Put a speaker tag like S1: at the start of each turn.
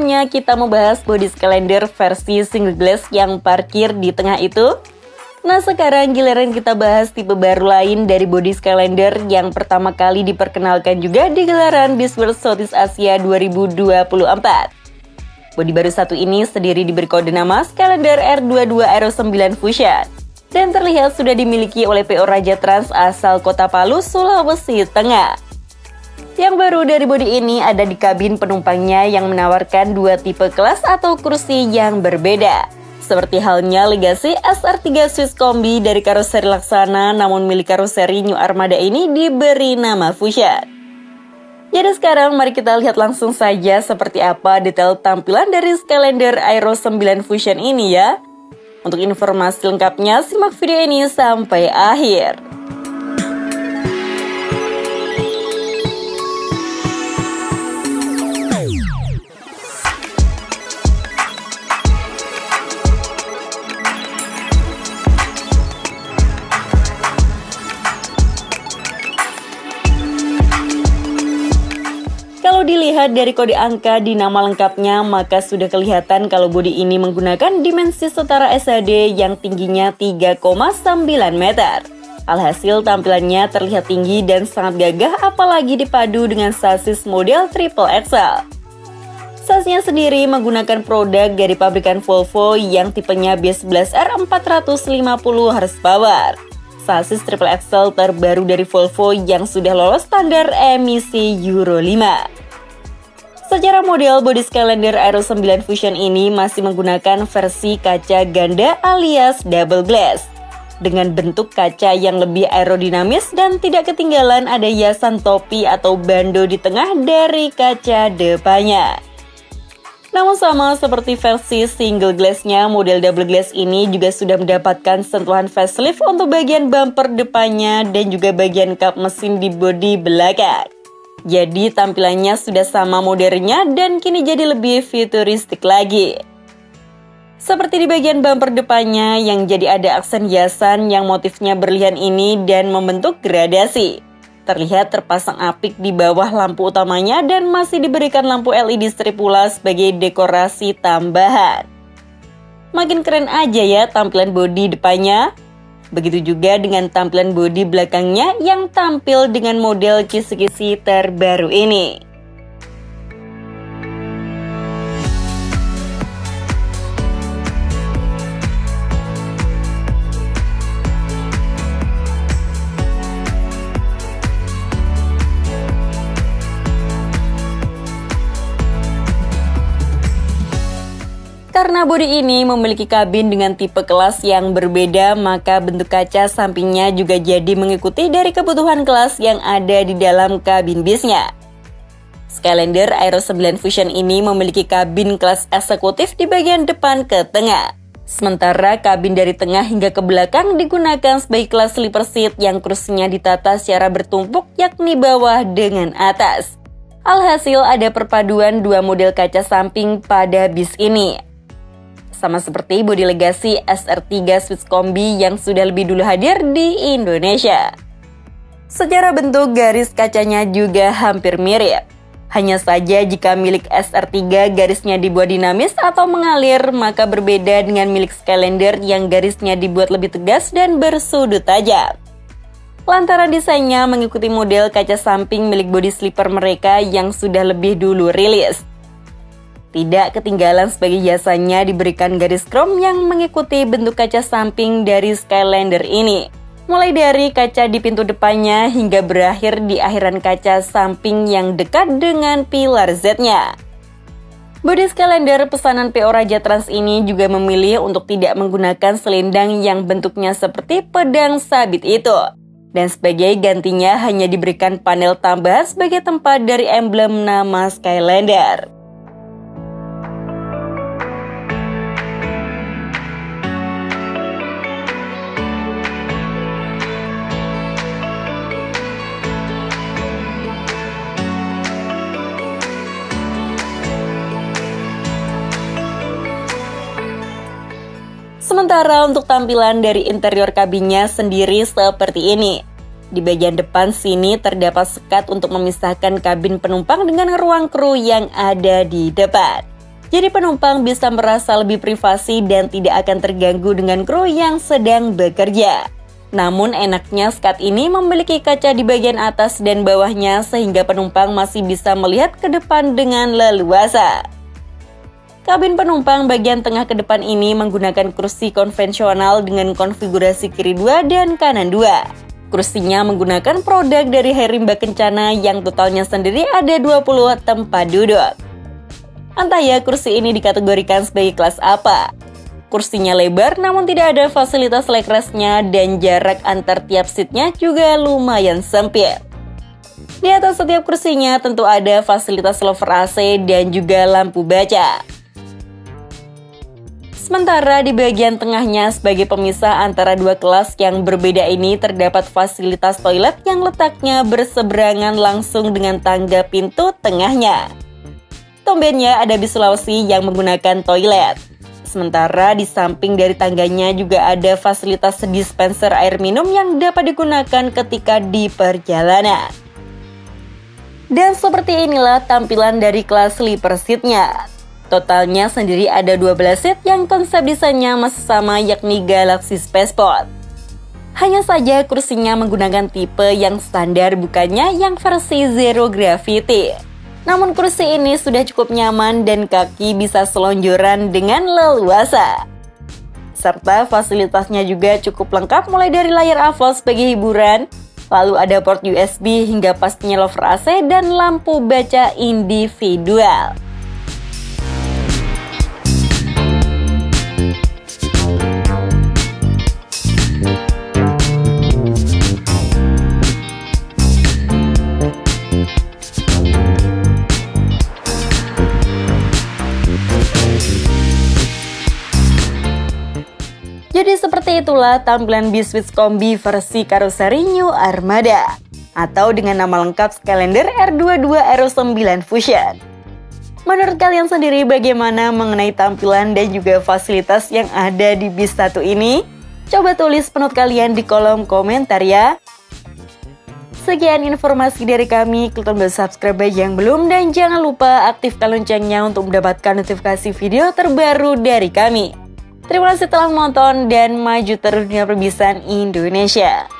S1: sebelumnya kita membahas body Skylander versi single glass yang parkir di tengah itu. Nah, sekarang giliran kita bahas tipe baru lain dari body Skylander yang pertama kali diperkenalkan juga di gelaran Beast World Southeast Asia 2024. Body baru satu ini sendiri diberi kode nama Skylander R22 Aero 9 Fusion dan terlihat sudah dimiliki oleh PO Raja Trans asal Kota Palu, Sulawesi Tengah. Yang baru dari body ini ada di kabin penumpangnya yang menawarkan dua tipe kelas atau kursi yang berbeda. Seperti halnya Legacy SR3 Swiss Kombi dari karoseri Laksana, namun milik karoseri New Armada ini diberi nama Fusion. Jadi sekarang mari kita lihat langsung saja seperti apa detail tampilan dari Skylander Aero 9 Fusion ini ya. Untuk informasi lengkapnya simak video ini sampai akhir. Kalau dilihat dari kode angka di nama lengkapnya, maka sudah kelihatan kalau bodi ini menggunakan dimensi setara SHD yang tingginya 3,9 meter. Alhasil tampilannya terlihat tinggi dan sangat gagah apalagi dipadu dengan sasis model triple XL. Sasisnya sendiri menggunakan produk dari pabrikan Volvo yang tipenya B11R 450 horsepower. Sasis triple XL terbaru dari Volvo yang sudah lolos standar emisi Euro 5. Secara model, bodi Skylander Aero 9 Fusion ini masih menggunakan versi kaca ganda alias double glass. Dengan bentuk kaca yang lebih aerodinamis dan tidak ketinggalan ada hiasan topi atau bando di tengah dari kaca depannya. Namun sama seperti versi single glass-nya, model double glass ini juga sudah mendapatkan sentuhan facelift untuk bagian bumper depannya dan juga bagian kap mesin di bodi belakang. Jadi tampilannya sudah sama modernnya dan kini jadi lebih futuristik lagi. Seperti di bagian bumper depannya yang jadi ada aksen hiasan yang motifnya berlian ini dan membentuk gradasi. Terlihat terpasang apik di bawah lampu utamanya dan masih diberikan lampu LED strip pula sebagai dekorasi tambahan. Makin keren aja ya tampilan bodi depannya. Begitu juga dengan tampilan bodi belakangnya yang tampil dengan model kisi-kisi terbaru ini. Karena bodi ini memiliki kabin dengan tipe kelas yang berbeda, maka bentuk kaca sampingnya juga jadi mengikuti dari kebutuhan kelas yang ada di dalam kabin bisnya. Skylander Aero 9 Fusion ini memiliki kabin kelas eksekutif di bagian depan ke tengah. Sementara kabin dari tengah hingga ke belakang digunakan sebagai kelas sleeper seat yang kursinya ditata secara bertumpuk yakni bawah dengan atas. Alhasil ada perpaduan dua model kaca samping pada bis ini. Sama seperti bodi Legacy SR3 Swiss Kombi yang sudah lebih dulu hadir di Indonesia. Secara bentuk garis kacanya juga hampir mirip. Hanya saja jika milik SR3 garisnya dibuat dinamis atau mengalir, maka berbeda dengan milik Skylander yang garisnya dibuat lebih tegas dan bersudut tajam. Lantaran desainnya mengikuti model kaca samping milik bodi sleeper mereka yang sudah lebih dulu rilis. Tidak ketinggalan sebagai hiasannya diberikan garis krom yang mengikuti bentuk kaca samping dari Skylander ini. Mulai dari kaca di pintu depannya hingga berakhir di akhiran kaca samping yang dekat dengan pilar Z-nya. Bodi Skylander pesanan PO Raja Trans ini juga memilih untuk tidak menggunakan selendang yang bentuknya seperti pedang sabit itu. Dan sebagai gantinya hanya diberikan panel tambahan sebagai tempat dari emblem nama Skylander. Sementara untuk tampilan dari interior kabinnya sendiri seperti ini. Di bagian depan sini terdapat sekat untuk memisahkan kabin penumpang dengan ruang kru yang ada di depan. Jadi penumpang bisa merasa lebih privasi dan tidak akan terganggu dengan kru yang sedang bekerja. Namun enaknya sekat ini memiliki kaca di bagian atas dan bawahnya sehingga penumpang masih bisa melihat ke depan dengan leluasa. Kabin penumpang bagian tengah ke depan ini menggunakan kursi konvensional dengan konfigurasi kiri 2 dan kanan 2. Kursinya menggunakan produk dari Herimba Kencana yang totalnya sendiri ada 20 tempat duduk. Entah ya kursi ini dikategorikan sebagai kelas apa. Kursinya lebar namun tidak ada fasilitas leg restnya dan jarak antar tiap seatnya juga lumayan sempit. Di atas setiap kursinya tentu ada fasilitas lover AC dan juga lampu baca. Sementara di bagian tengahnya sebagai pemisah antara dua kelas yang berbeda ini terdapat fasilitas toilet yang letaknya berseberangan langsung dengan tangga pintu tengahnya. Tumbennya ada bis Sulawesi yang menggunakan toilet. Sementara di samping dari tangganya juga ada fasilitas dispenser air minum yang dapat digunakan ketika di perjalanan. Dan seperti inilah tampilan dari kelas sleeper seat-nya. Totalnya sendiri ada 12 seat yang konsep desainnya masih sama yakni Galaxy Spaceport. Hanya saja kursinya menggunakan tipe yang standar bukannya yang versi Zero Gravity. Namun kursi ini sudah cukup nyaman dan kaki bisa selonjoran dengan leluasa. Serta fasilitasnya juga cukup lengkap mulai dari layar AVOS sebagai hiburan, lalu ada port USB hingga pastinya lover AC dan lampu baca individual. Jadi seperti itulah tampilan Biswitch Kombi versi karoseri New Armada atau dengan nama lengkap Skylander R22 Aero 9 Fusion. Menurut kalian sendiri bagaimana mengenai tampilan dan juga fasilitas yang ada di bis satu ini? Coba tulis pendapat kalian di kolom komentar ya. Sekian informasi dari kami, klik tombol subscribe bagi yang belum dan jangan lupa aktifkan loncengnya untuk mendapatkan notifikasi video terbaru dari kami. Terima kasih telah menonton dan maju terus dunia perbisan Indonesia.